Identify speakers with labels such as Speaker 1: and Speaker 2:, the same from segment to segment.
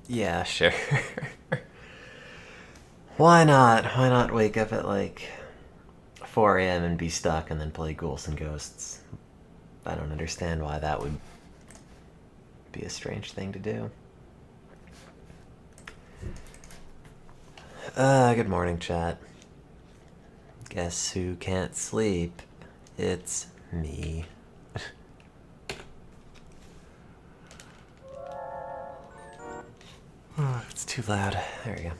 Speaker 1: Yeah, sure. Why not? Why not wake up at like 4 a.m. and be stuck and then play Ghouls and Ghosts? I don't understand why that would be a strange thing to do. Good morning, chat. Guess who can't sleep? It's me. Oh, it's too loud. There we go.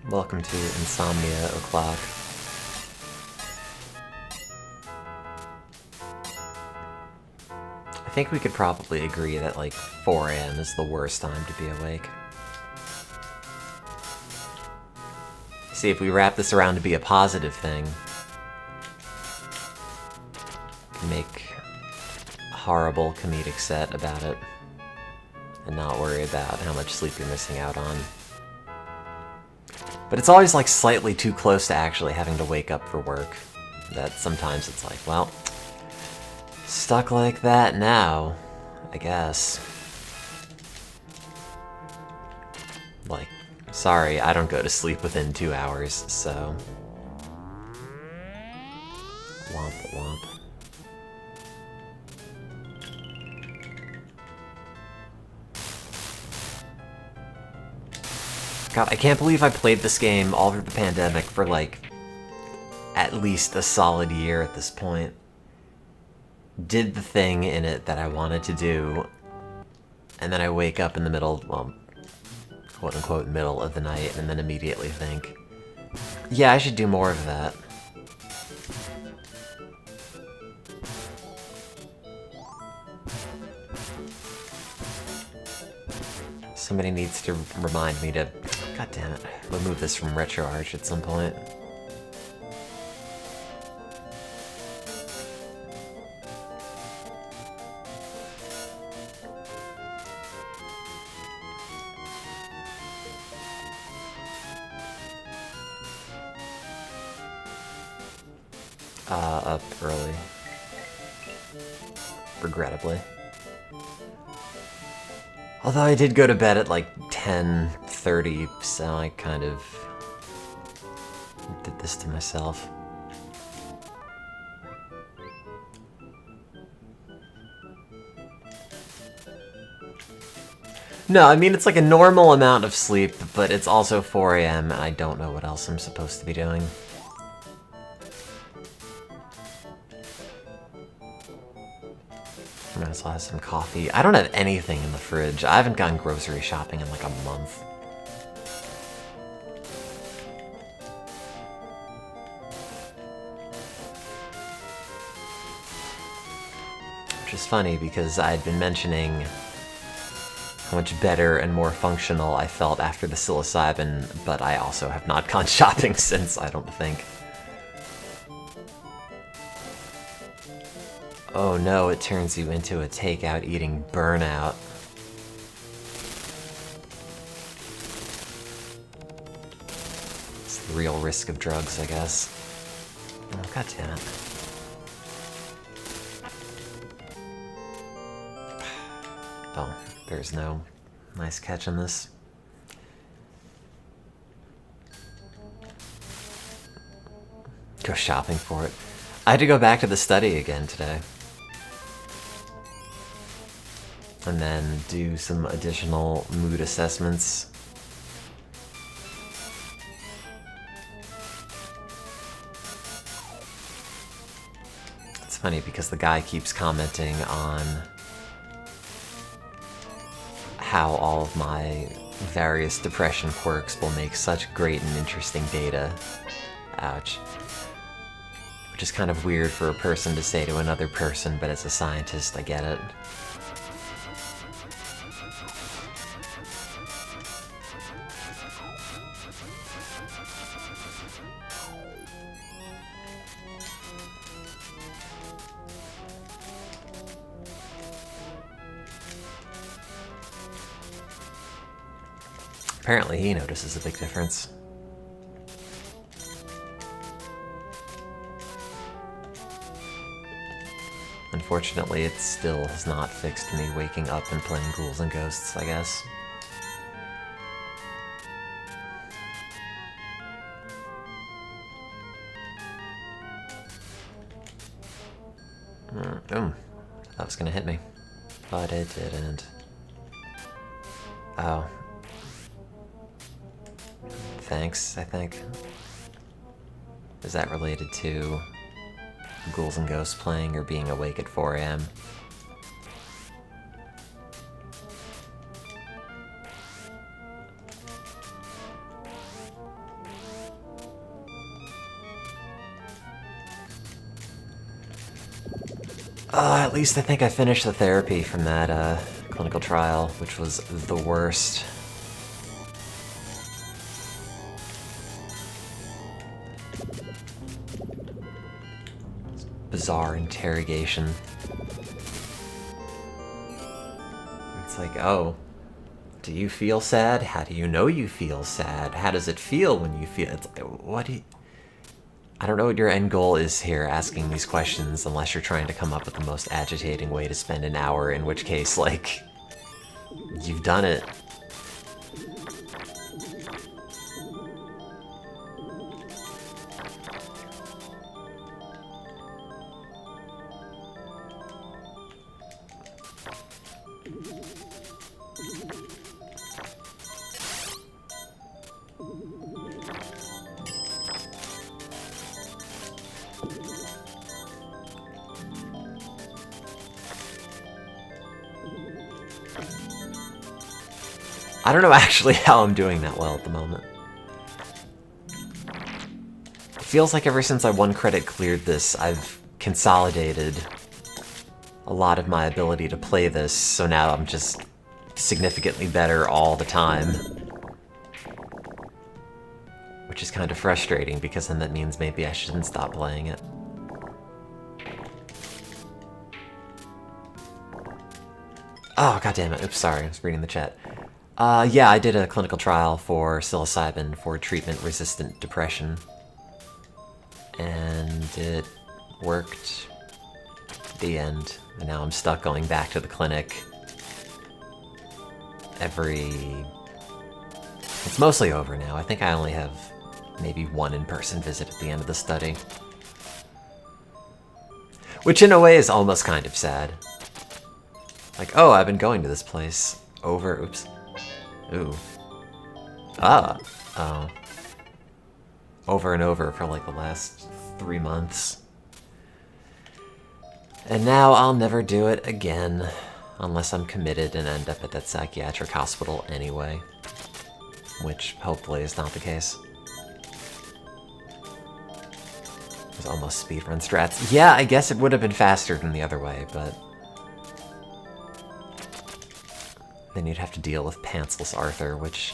Speaker 1: Welcome to Insomnia O'Clock. I think we could probably agree that like 4 a.m. is the worst time to be awake. See, if we wrap this around to be a positive thing, we can make a horrible comedic set about it and not worry about how much sleep you're missing out on. But it's always like slightly too close to actually having to wake up for work that sometimes it's like, well, stuck like that now, I guess. Like, sorry, I don't go to sleep within 2 hours, so... Womp womp. God, I can't believe I played this game all through the pandemic for like at least a solid year at this point. Did the thing in it that I wanted to do, and then I wake up in the middle, well, quote-unquote middle of the night, and then immediately think, yeah, I should do more of that. Somebody needs to remind me to, god damn it, remove this from RetroArch at some point. Up early. Regrettably. Although I did go to bed at like 10:30, so I kind of did this to myself. No, I mean, it's like a normal amount of sleep, but it's also 4 a.m. and I don't know what else I'm supposed to be doing. I might as well have some coffee. I don't have anything in the fridge. I haven't gone grocery shopping in like a month. Which is funny because I'd been mentioning how much better and more functional I felt after the psilocybin, but I also have not gone shopping since, I don't think. Oh no, it turns you into a takeout eating burnout. It's the real risk of drugs, I guess. Oh, god damn it. Oh, there's no nice catch on this. Go shopping for it. I had to go back to the study again today. And then do some additional mood assessments. It's funny because the guy keeps commenting on how all of my various depression quirks will make such great and interesting data. Ouch. Which is kind of weird for a person to say to another person, but as a scientist, I get it. Apparently he notices a big difference. Unfortunately, it still has not fixed me waking up and playing Ghouls and Ghosts, I guess. Boom. That was gonna hit me. But it didn't. Oh. Thanks, I think. Is that related to Ghouls and Ghosts playing or being awake at 4 a.m.? At least I think I finished the therapy from that clinical trial, which was the worst. Bizarre interrogation. It's like, oh, do you feel sad? How do you know you feel sad? How does it feel when you feel? It's like, what do you... I don't know what your end goal is here asking these questions unless you're trying to come up with the most agitating way to spend an hour, in which case, like, you've done it. I don't know actually how I'm doing that well at the moment. It feels like ever since I 1 credit cleared this, I've consolidated a lot of my ability to play this, so now I'm just significantly better all the time. Which is kind of frustrating, because then that means maybe I shouldn't stop playing it. Oh, goddammit. Oops, sorry. I was reading the chat. Yeah, I did a clinical trial for psilocybin for treatment-resistant depression. And it worked. The end. And now I'm stuck going back to the clinic It's mostly over now. I think I only have maybe 1 in-person visit at the end of the study. Which in a way is almost kind of sad. Like, oh, I've been going to this place over... Oops. Ooh. Oh. Over and over for like the last 3 months. And now I'll never do it again, unless I'm committed and end up at that psychiatric hospital anyway. Which hopefully is not the case. It was almost speedrun strats. Yeah, I guess it would have been faster than the other way, but... then you'd have to deal with pantsless Arthur, which...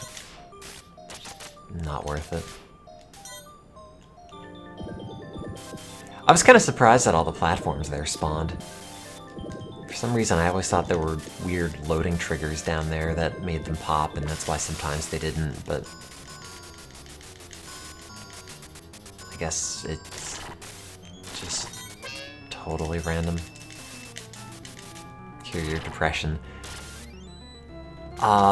Speaker 1: not worth it. I was kind of surprised that all the platforms there spawned. For some reason, I always thought there were weird loading triggers down there that made them pop, and that's why sometimes they didn't, but... I guess it's just totally random. Cure your depression.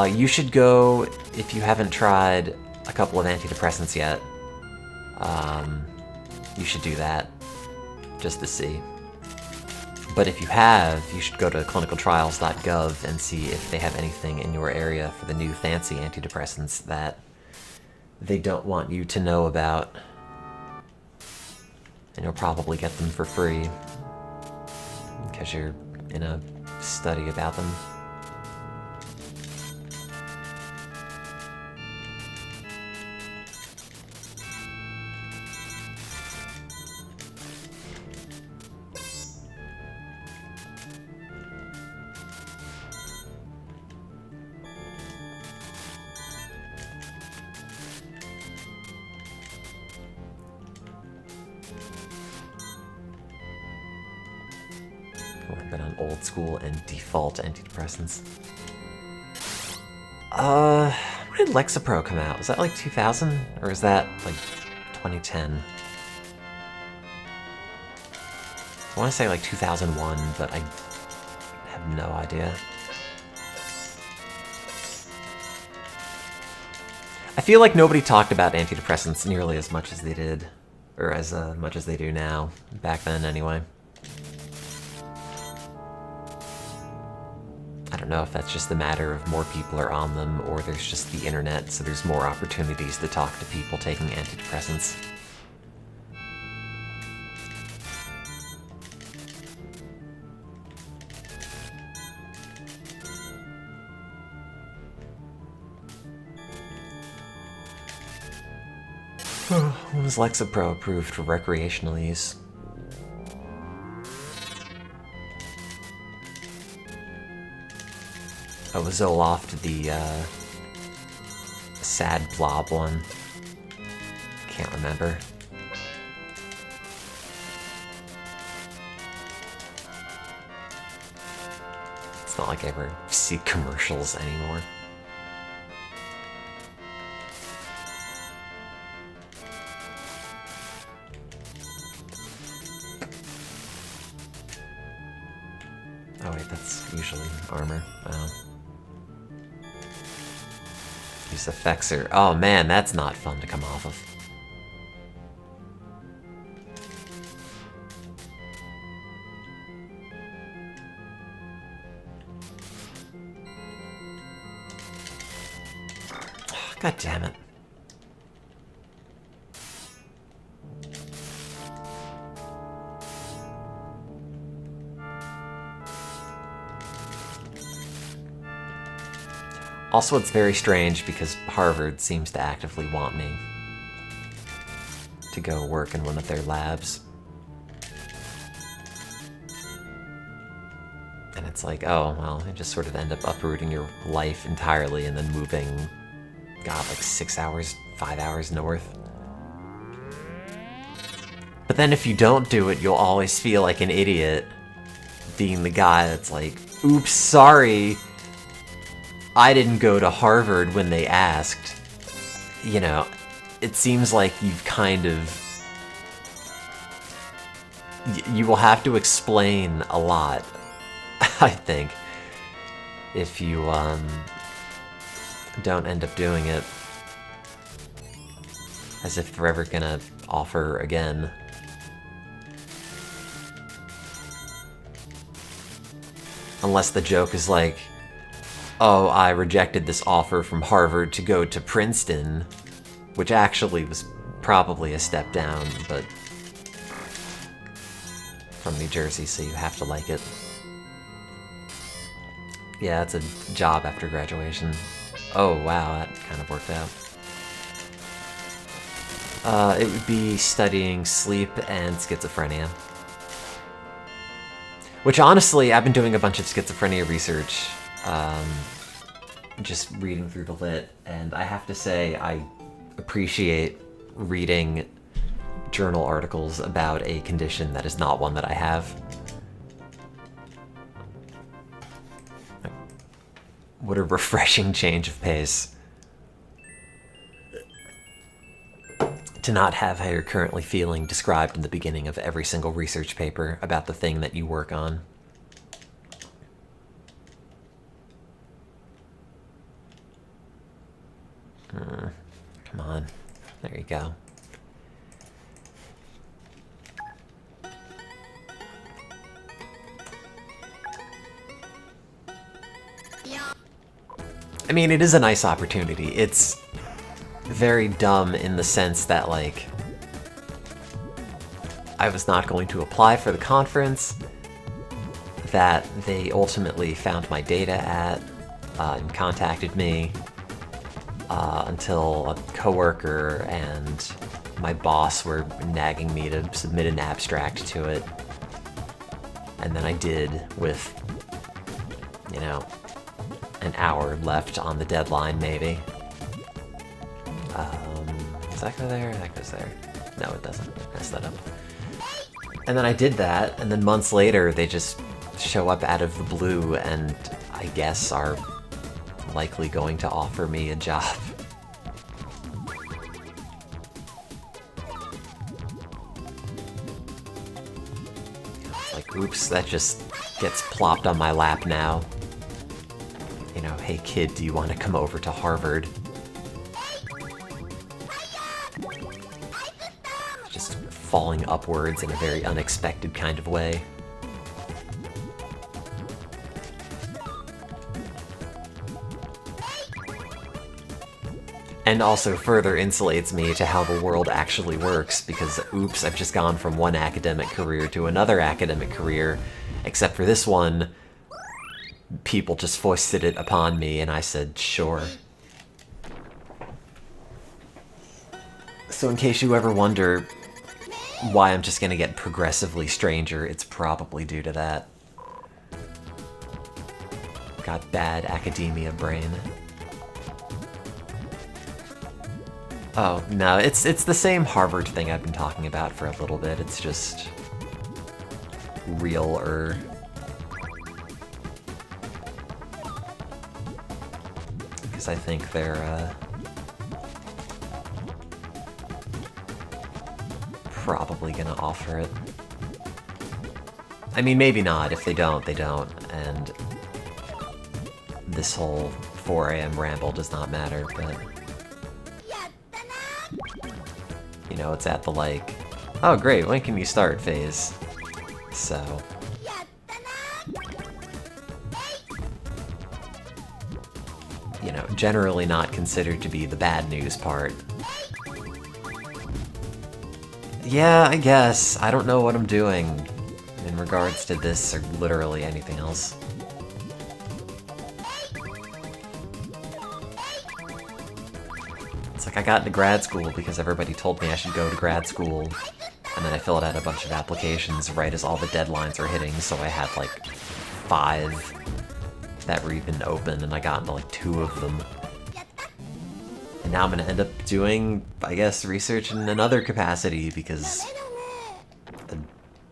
Speaker 1: You should go, if you haven't tried a couple of antidepressants yet, you should do that, just to see. But if you have, you should go to clinicaltrials.gov and see if they have anything in your area for the new fancy antidepressants that they don't want you to know about. And you'll probably get them for free, because you're in a study about them. I've been on old school and default antidepressants. When did Lexapro come out? Was that like 2000? Or is that like 2010? I want to say like 2001, but I have no idea. I feel like nobody talked about antidepressants nearly as much as they did, or as much as they do now, back then anyway. I don't know if that's just a matter of more people are on them, or there's just the internet, so there's more opportunities to talk to people taking antidepressants. When was Lexapro approved for recreational use? Oh, Zoloft, the sad blob one. Can't remember. It's not like I ever see commercials anymore. Oh wait, that's usually armor. Wow. Use Effexor. Oh man, that's not fun to come off of. God damn it. Also, it's very strange because Harvard seems to actively want me to go work in one of their labs. And it's like, oh, well, you just sort of end up uprooting your life entirely and then moving, God, like 6 hours, 5 hours north. But then if you don't do it, you'll always feel like an idiot being the guy that's like, oops, sorry, I didn't go to Harvard when they asked. You know, it seems like you've kind of... You will have to explain a lot, I think, if you don't end up doing it. As if they're ever gonna offer again. Unless the joke is like, oh, I rejected this offer from Harvard to go to Princeton, which actually was probably a step down, but from New Jersey, so you have to like it. Yeah, it's a job after graduation. Oh, wow, that kind of worked out. It would be studying sleep and schizophrenia. Which, honestly, I've been doing a bunch of schizophrenia research, just reading through the lit, and I have to say I appreciate reading journal articles about a condition that is not one that I have. What a refreshing change of pace. To not have how you're currently feeling described in the beginning of every single research paper about the thing that you work on. Come on. There you go. I mean, it is a nice opportunity. It's very dumb in the sense that, like, I was not going to apply for the conference that they ultimately found my data at and contacted me until a coworker and my boss were nagging me to submit an abstract to it. And then I did with, you know, an hour left on the deadline, maybe. Does that go there? That goes there. No, it doesn't. Mess that up. And then I did that, and then months later, they just show up out of the blue and I guess are likely going to offer me a job. It's like, oops, that just gets plopped on my lap now. You know, hey kid, do you want to come over to Harvard? Just falling upwards in a very unexpected kind of way. And also further insulates me to how the world actually works, because oops, I've just gone from one academic career to another academic career, except for this one, people just foisted it upon me and I said, sure. So in case you ever wonder why I'm just gonna get progressively stranger, it's probably due to that. Got bad academia brain. Oh, no, it's the same Harvard thing I've been talking about for a little bit. It's just realer. Because I think they're probably gonna offer it. I mean, maybe not. If they don't, they don't. And this whole 4 AM ramble does not matter, but... You know, it's at the like, oh great, when can you start phase? So... You know, generally not considered to be the bad news part. Yeah, I guess. I don't know what I'm doing in regards to this or literally anything else. It's like I got into grad school because everybody told me I should go to grad school, and then I filled out a bunch of applications right as all the deadlines were hitting, so I had like 5 that were even open, and I got into like 2 of them. And now I'm gonna end up doing, I guess, research in another capacity because the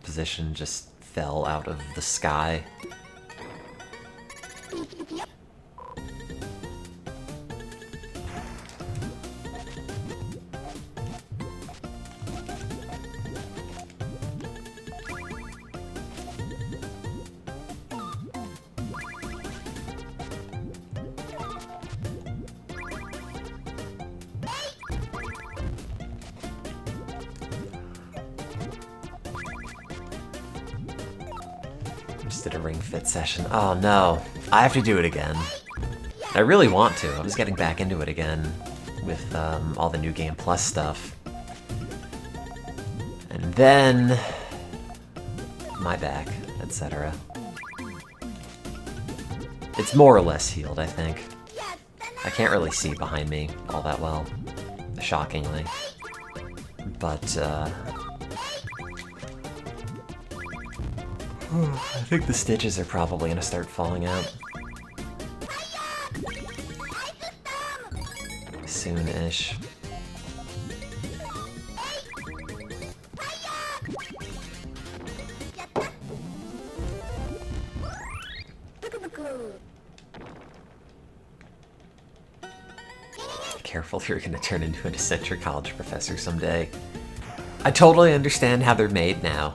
Speaker 1: position just fell out of the sky. Just did a Ring Fit session. Oh no, I have to do it again. I really want to. I was getting back into it again with all the New Game Plus stuff. And then my back, etc. It's more or less healed, I think. I can't really see behind me all that well, shockingly. But I think the stitches are probably gonna start falling out. Soon-ish. Careful, you're gonna turn into an eccentric college professor someday. I totally understand how they're made now.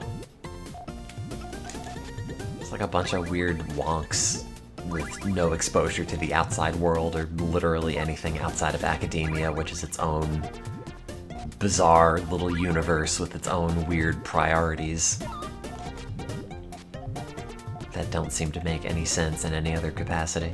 Speaker 1: Like a bunch of weird wonks with no exposure to the outside world or literally anything outside of academia, which is its own bizarre little universe with its own weird priorities that don't seem to make any sense in any other capacity.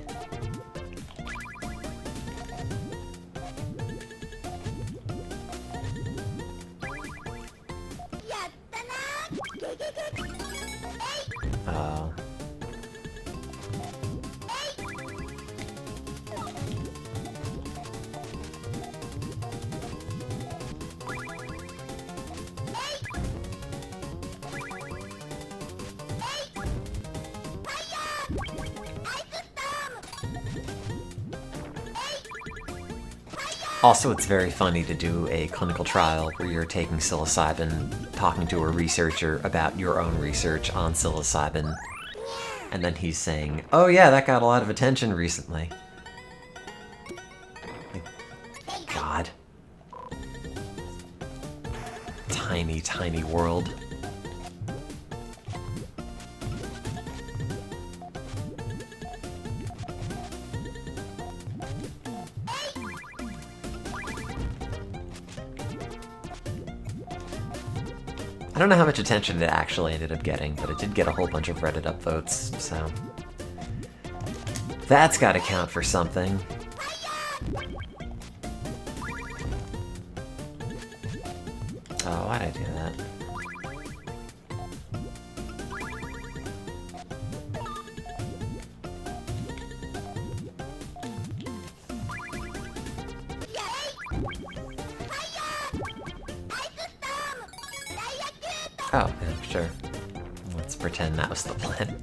Speaker 1: Also, it's very funny to do a clinical trial where you're taking psilocybin, talking to a researcher about your own research on psilocybin, and then he's saying, oh yeah, that got a lot of attention recently. tiny, tiny world. I don't know how much attention it actually ended up getting, but it did get a whole bunch of Reddit upvotes, so that's gotta count for something. Oh, why'd I do that? Oh, yeah, sure. Let's pretend that was the plan.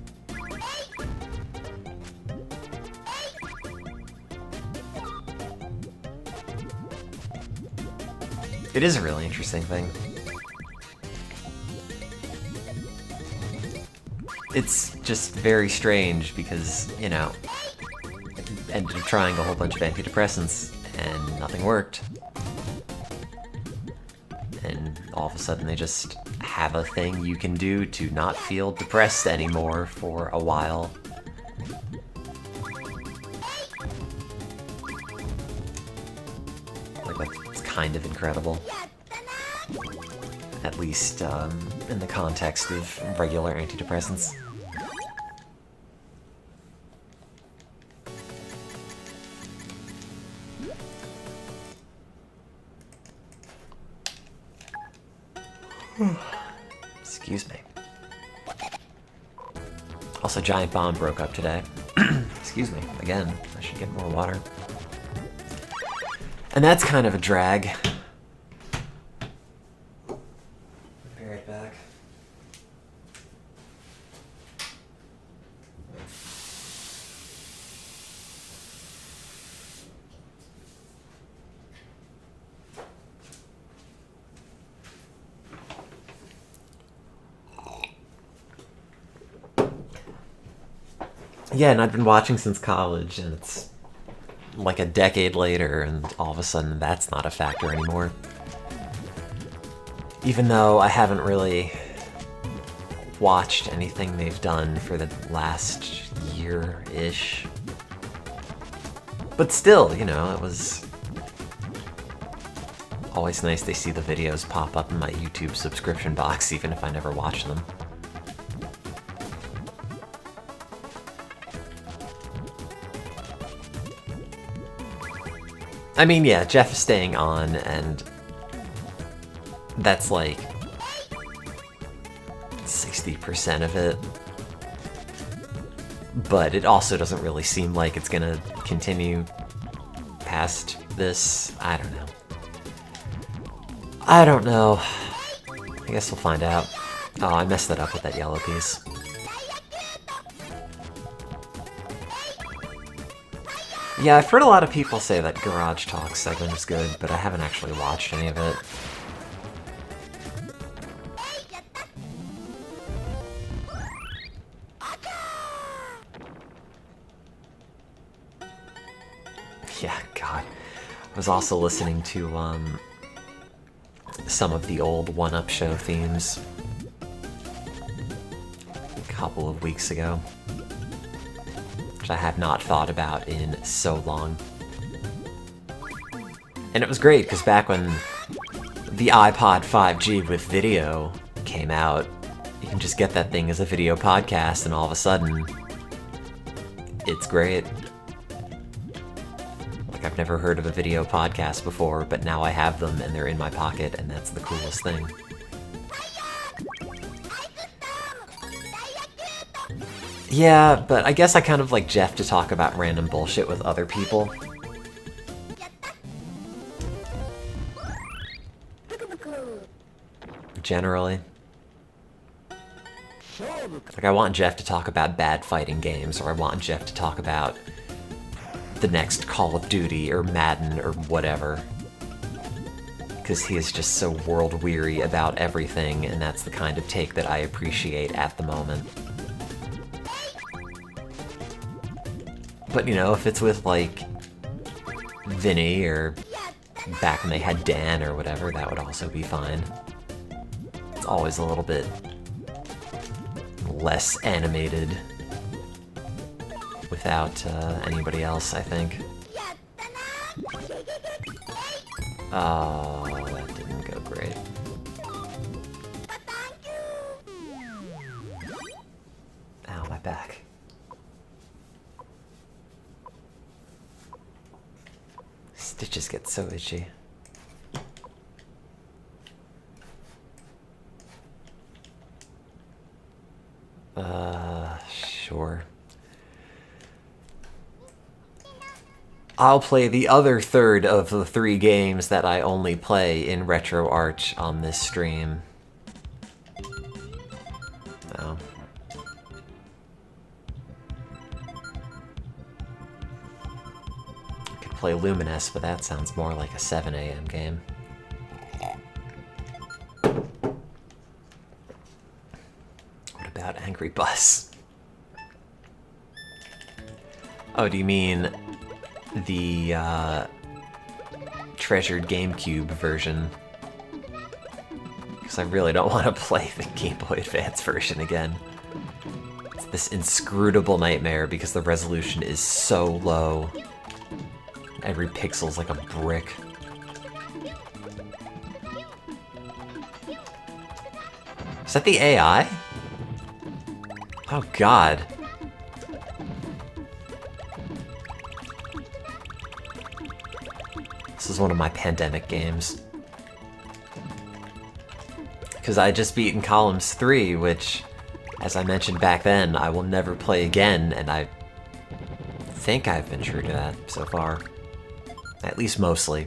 Speaker 1: It is a really interesting thing. It's just very strange because, you know, I ended up trying a whole bunch of antidepressants and nothing worked. And all of a sudden they just have a thing you can do to not feel depressed anymore for a while. Like, that's kind of incredible. At least in the context of regular antidepressants. Excuse me. Also, Giant Bomb broke up today. Excuse me, again, I should get more water. And that's kind of a drag. I'll be right back. Yeah, and I've been watching since college, and it's like a decade later, and all of a sudden that's not a factor anymore. Even though I haven't really watched anything they've done for the last year-ish. But still, you know, it was always nice to see the videos pop up in my YouTube subscription box, even if I never watch them. I mean, yeah, Jeff is staying on, and that's like 60% of it. But it also doesn't really seem like it's gonna continue past this. I don't know. I don't know. I guess we'll find out. Oh, I messed that up with that yellow piece. Yeah, I've heard a lot of people say that Garage Talk segment is good, but I haven't actually watched any of it. Yeah, God. I was also listening to, some of the old One-Up Show themes a couple of weeks ago, which I have not thought about in so long. And it was great, because back when the iPod 5G with video came out, you can just get that thing as a video podcast, and all of a sudden, it's great. Like, I've never heard of a video podcast before, but now I have them, and they're in my pocket, and that's the coolest thing. Yeah, but I guess I kind of like Jeff to talk about random bullshit with other people. Generally. Like, I want Jeff to talk about bad fighting games, or I want Jeff to talk about the next Call of Duty, or Madden, or whatever. Because he is just so world-weary about everything, and that's the kind of take that I appreciate at the moment. But, you know, if it's with, like, Vinny, or back when they had Dan or whatever, that would also be fine. It's always a little bit less animated without anybody else, I think. Oh, that didn't go great. Ow, my back. Stitches get so itchy. Sure. I'll play the other third of the 3 games that I only play in RetroArch on this stream. Oh. I could play Luminous, but that sounds more like a 7 AM game. What about Angry Bus? Oh, do you mean the treasured GameCube version? Because I really don't want to play the Game Boy Advance version again. It's this inscrutable nightmare because the resolution is so low. Every pixel's like a brick. Is that the AI? Oh god. This is one of my pandemic games. Because I just beaten Columns 3, which, as I mentioned back then, I will never play again, and I think I've been true to that so far. At least mostly.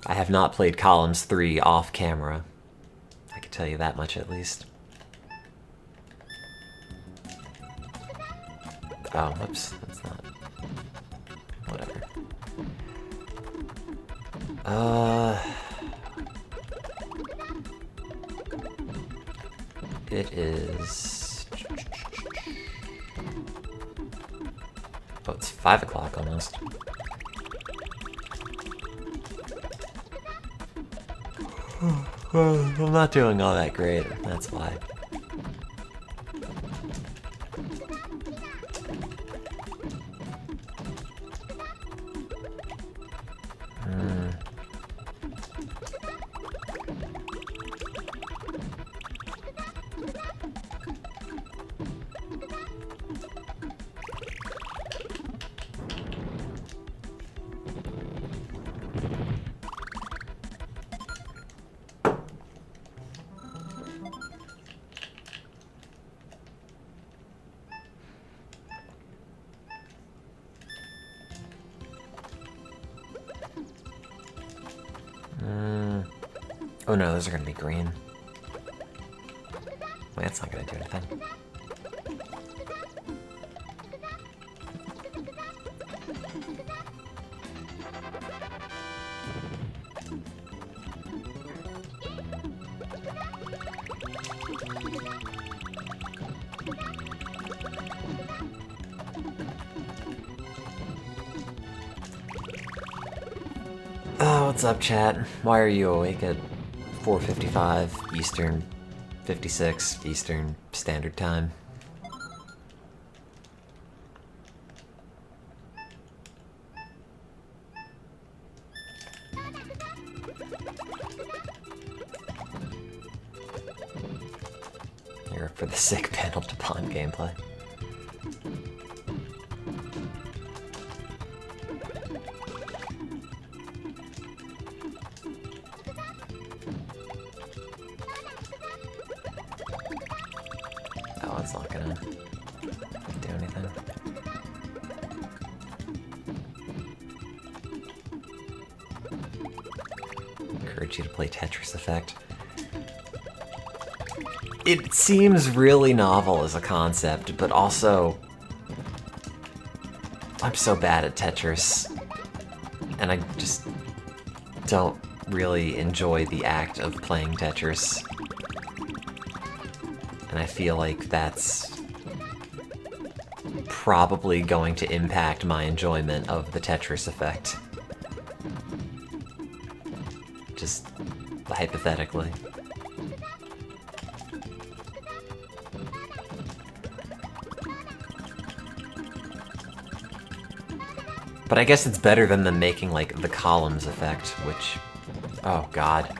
Speaker 1: I have not played Columns 3 off camera. I can tell you that much at least. Oh, whoops, that's not... Whatever. It is... Oh, it's 5 o'clock almost. I'm not doing all that great, that's why. Oh no, those are gonna be green. Wait, that's not gonna do anything. Oh, what's up, chat? Why are you awake at 4:55 Eastern, 56 Eastern Standard Time? You're up for the sick panel to pawn gameplay. Oh, it's not gonna do anything. Encourage you to play Tetris Effect. It seems really novel as a concept, but also I'm so bad at Tetris, and I just don't really enjoy the act of playing Tetris. And I feel like that's probably going to impact my enjoyment of the Tetris Effect. Just hypothetically. But I guess it's better than them making, like, the columns effect, which... Oh, God.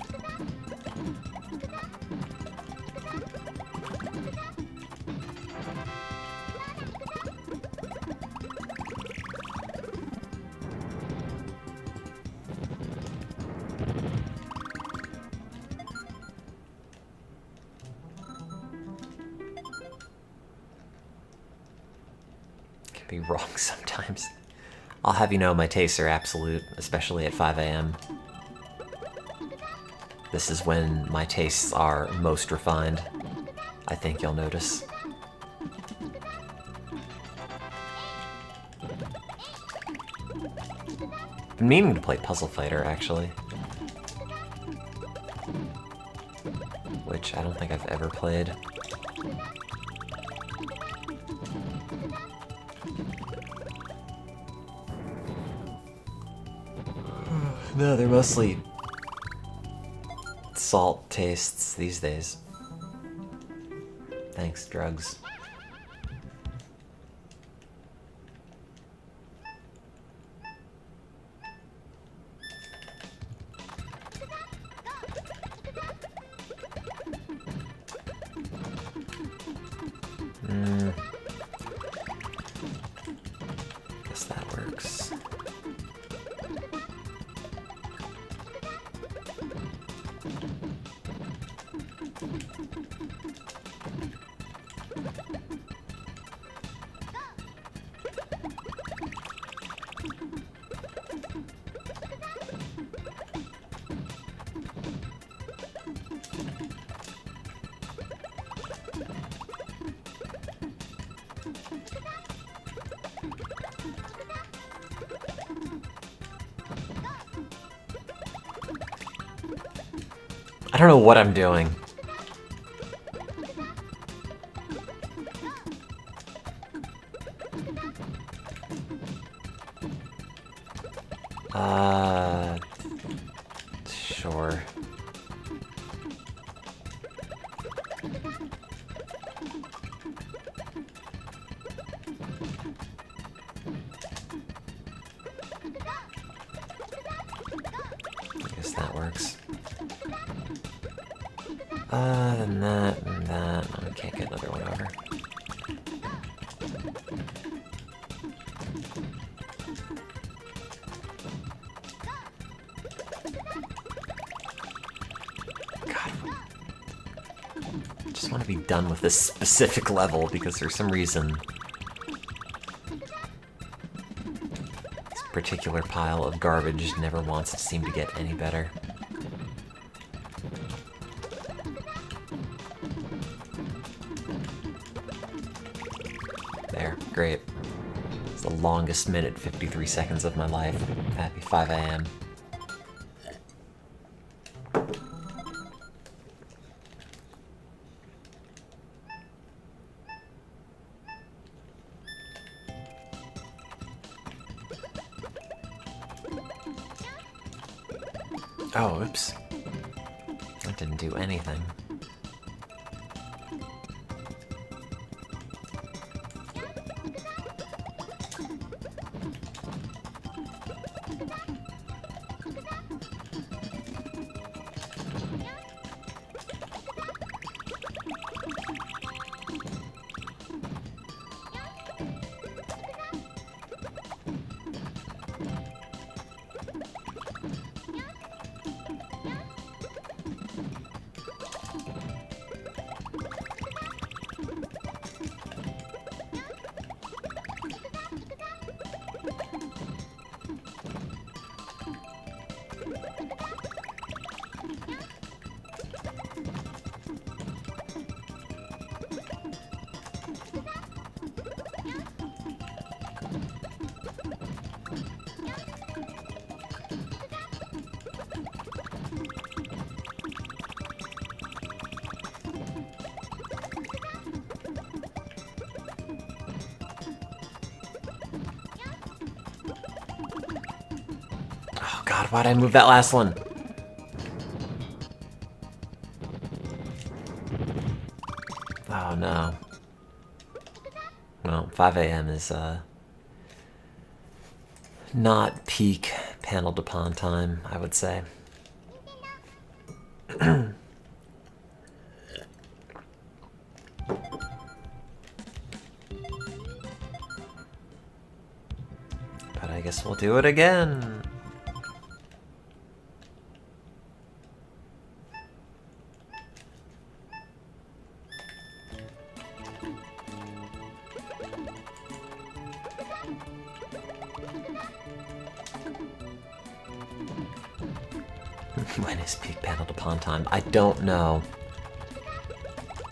Speaker 1: Can be wrong sometimes. I'll have you know my tastes are absolute, especially at 5 a.m. This is when my tastes are most refined. I think you'll notice. Been meaning to play Puzzle Fighter, actually. Which I don't think I've ever played. No, they're mostly salt tastes these days. Thanks, drugs. Guess that works. I don't know what I'm doing. Sure. I guess that works. Then that, and that. No, I can't get another one over. God. I just want to be done with this specific level because for some reason this particular pile of garbage never wants to seem to get any better. There, great. It's the longest minute 53 seconds of my life. Happy 5 a.m. Oh, oops. That didn't do anything. God, why'd I move that last one? no. Well, 5 a.m. is, not peak panel to pawn time, I would say. But I guess we'll do it again. When is peak panel to pawn time? I don't know.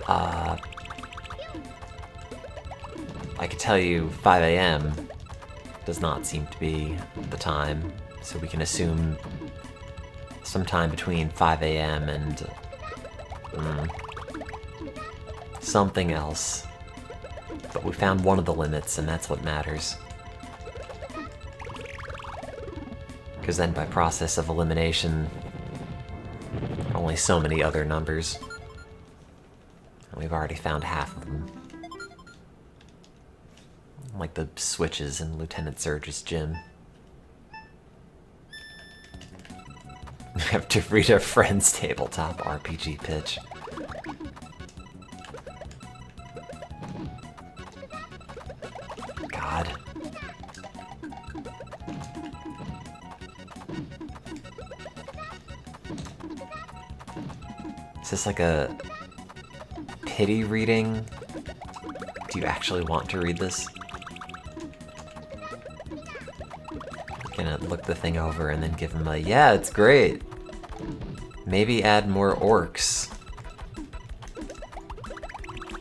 Speaker 1: I could tell you 5 a.m. does not seem to be the time, so we can assume sometime between 5 a.m. and something else. But we found one of the limits, and that's what matters. Because then by process of elimination, only so many other numbers. And we've already found half of them. Like the switches in Lieutenant Surge's gym. We have to read a friend's tabletop RPG pitch. God. Is this like a pity reading? Do you actually want to read this? Gonna look the thing over and then give him a, yeah, it's great. Maybe add more orcs.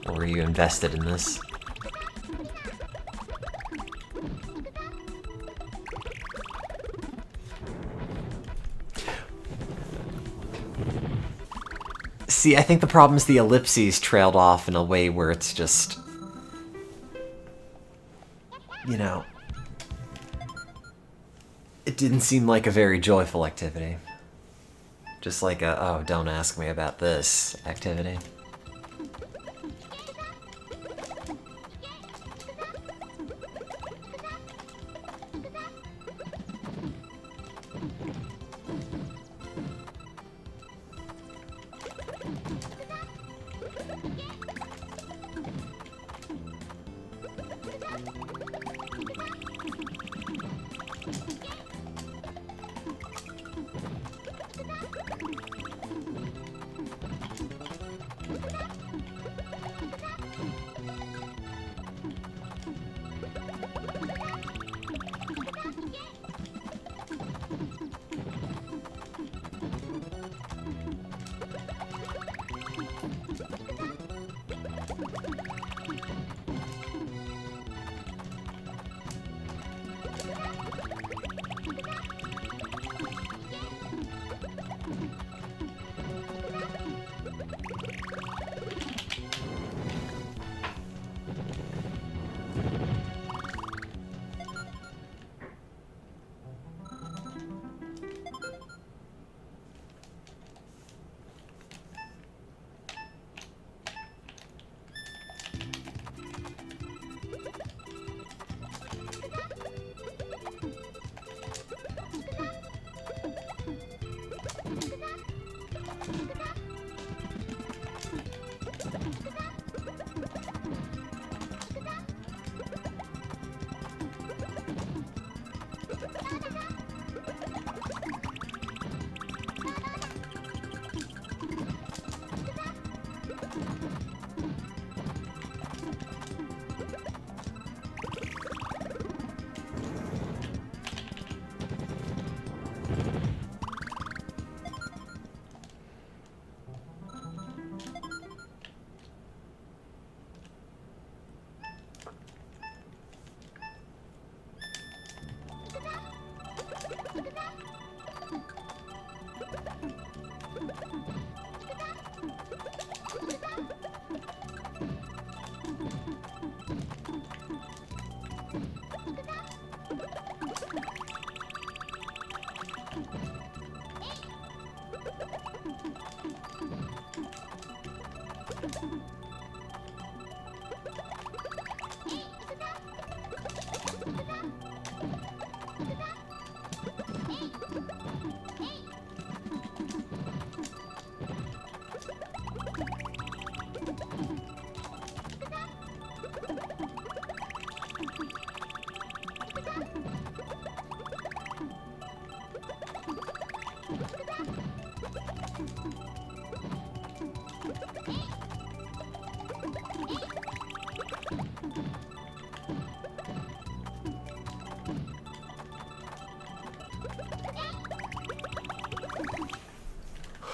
Speaker 1: Or were you invested in this? See, I think the problem is the ellipses trailed off in a way where it's just, you know, it didn't seem like a very joyful activity. Just like a, oh, don't ask me about this activity.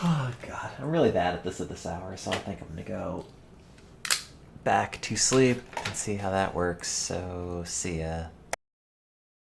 Speaker 1: Oh, God. I'm really bad at this hour, so I think I'm going to go back to sleep and see how that works. So, see ya.